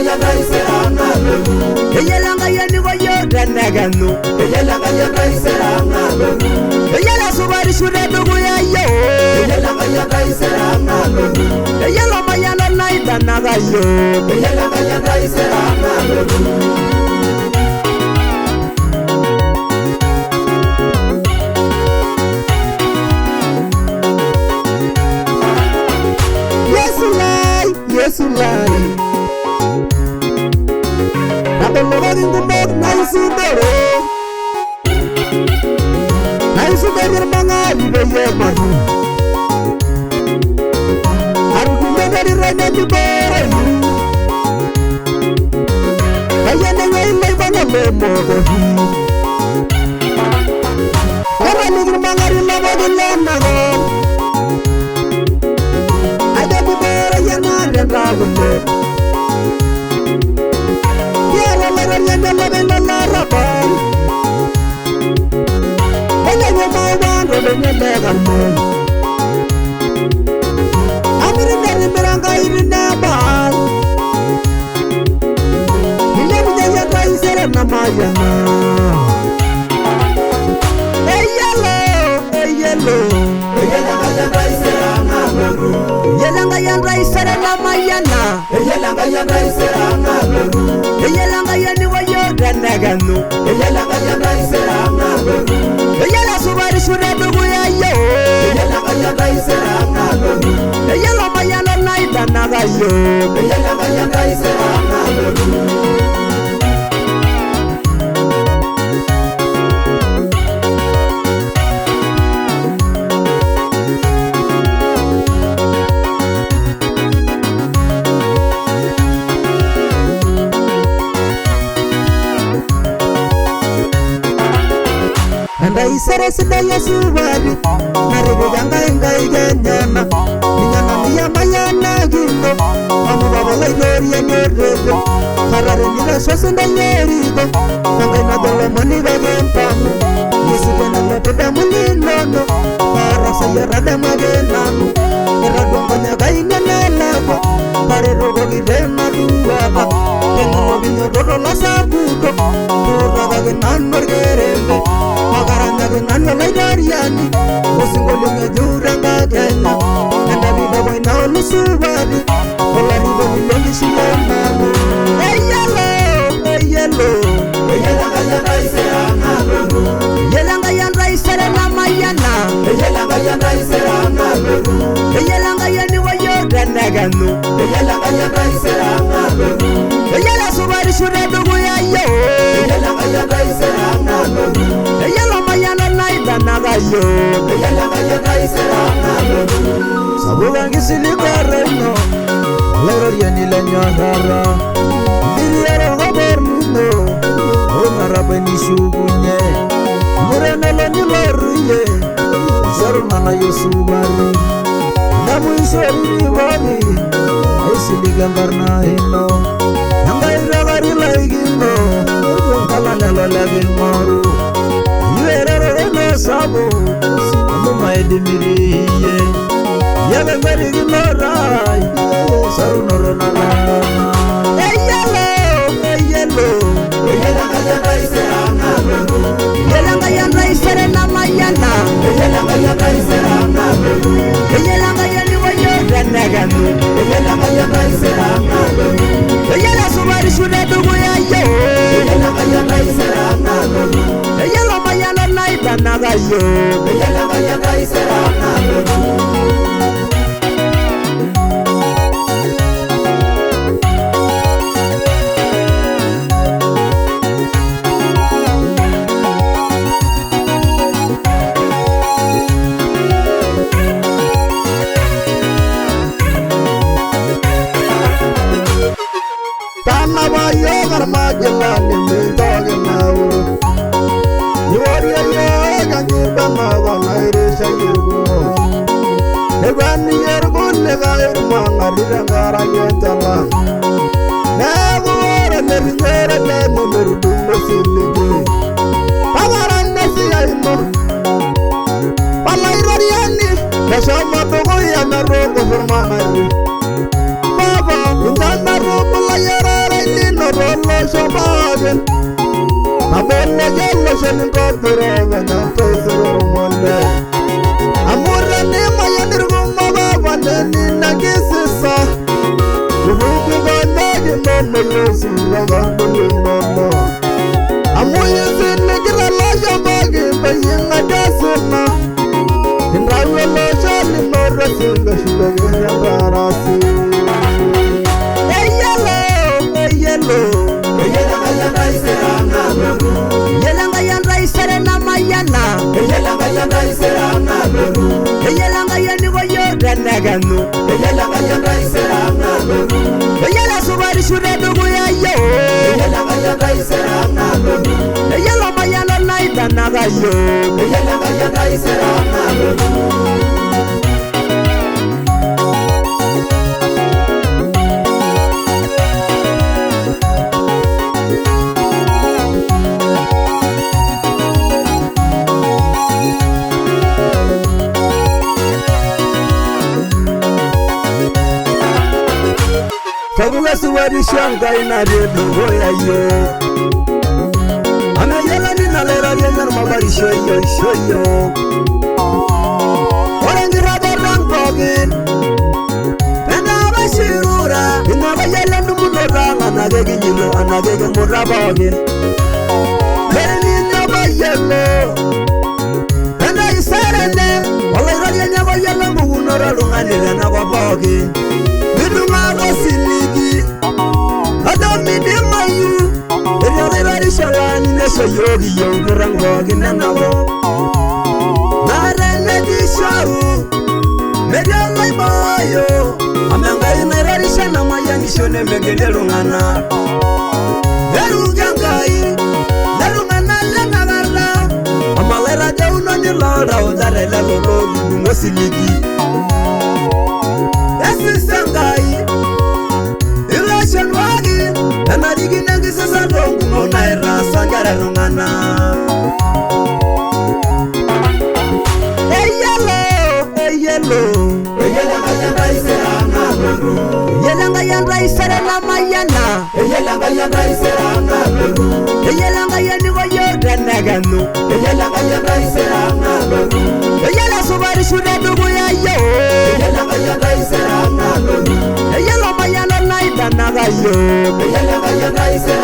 ya raiseranga beru Eyelanga yeni koyoda neganu Eyelanga ya raiseranga beru Eyela subari shure dugu ya yo Eyelanga ya raiseranga beru Eyela mayana naida naga yo Eyelanga ya raiseranga beru Yesu lai Abelora dindumok naisudoro mangari beye manu Argumentari rene dibore Ayene wele bana memogo Kama nigri mangari labadi lanago Ragunde Yara lara yende labenda laraba Oye mawan rodenya legamon Amiri neri miranga irina baal Ile mjaya raisere na mayana Eyelo Eyelanga ya raiseranga beru Eyelanga ya raisere na mayana Eyelanga ya raiseranga beru Eyelanga yeni koyoda neganu Eyelanga ya raiseranga beru Eyela subari shure dugu ya yo Eyelanga ya raiseranga beru Eyela mayana naida naga yo Eyelanga ya raiseranga beru Isere sida Yesu bari Narigo janga inga igenyana Ninyana miya mayana gindo Amu baba laidori ya nyorego Karare nila sosinda nyerigo Nanga inadolo mani bagempamu Yesiga na lepeda muli nono Karasa yarada magenanu Eradongo nyaga ingene lego Kare rogo gidema duwaka Tengo binyo rodo la sabudo Turaga genan margerembe Magaranya genana laidariani Osingolo ngejuranga kenya Nanda vida waina olusubari Ola ribo milongi shilemamu Eyelo Eyelanga ya raiseranga beru Eyelanga ya raisere na mayana Eyelanga ya raiseranga beru Eyelanga yeni koyoda neganu Eyelanga ya raiseranga beru Eyela subari shure dugu ya yo Eyelanga ya raiseranga beru Eyela mayana naida naga yo Eyelanga ya raiseranga beru Sabuga ngisilikareno Lero yeni lenyahara Ndiriero gobernuno Onarabe nishugunye Murenele nileruye Sharunana yosubari Namu ishoriri bari Aisiligambarna hino Nanga iragari laigino Kalanelo lagimoru Yuerero eno sabo Amuma edimiriye Yaga meri ginorai Sarunoro nalana Eyelo Eyelanga ya raiseranga beru Eyelanga ya raisere na mayana Eyelanga ya raiseranga beru Eyelanga yeni koyoda neganu Eyelanga ya raiseranga beru Eyela subari shure dugu ya yo Eyelanga ya raiseranga beru Eyela mayana naida naga yo Eyelanga ya raiseranga beru Tana ba yo garmajela ni mintoge nauru Yori yo ganyi bama wana irisha yugo Negani yergun nega irma ngarira ngara yentala Negore nerindere tenu nerudungo siligi Pagaran nesi aimo Pala iroriani Nashama togo ya narongo formana Baba, intanda robo la yarara shobagen Amorna jello shenin kodroga na tosoro monde Amorna ne mayanir gumma baba ne nagisisa Uhuku ganagi mama yosu raga mama Amoye sinne gira la shabagi bayinga dasuna Inrawe lo shali no rasinga shidage yabarasi Eyelo Eyelo Eyelanga yanda isera na beru Eyelanga yanda isera na mayana Eyelanga yanda isera na beru Eyelanga yandi goyo danaganu Eyelanga yanda isera na beru Eyela subari shure dugu ya yo Eyelanga yanda isera na beru Eyela mayana naita naga yo Eyelanga yanda isera na beru Kabuga suwari shanga ina redo goya yo Ana yela ni nalera yenar mabari shoyo Orangi rabarang kogin Pena bashirura Ina bayela numulorang anagege nyilo anagege murabogin Peni nyabayelo Pena isarene Walay raya nyabayela mugunora lunganire nababogin Bidunga wasiligi Adomi de mayu Eriole bari shalani neso yogi yongurang wogi nanawo Nare nedi sharu Medialai bayo Amenga inerari shana mayangi shone megede lungana Leru jangai Lerungana lenagala Amalera jauno nilora Udare lelolo wasiligi Sangai Ilation wagi Anadigi nangi sasa dongu Mona era sangara rungana Eyelo Eyelo Eyelanga yanda isera na beru Eyelanga yanda isera na mayana Eyelanga yanda isera na beru Eyelanga yandi goyo danaganu Eyelanga yanda isera na beru Eyela subari shude dugu ya yo Eyelanga yanda isera na beru Eyela mayana naita naga yo Eyelanga yanda isera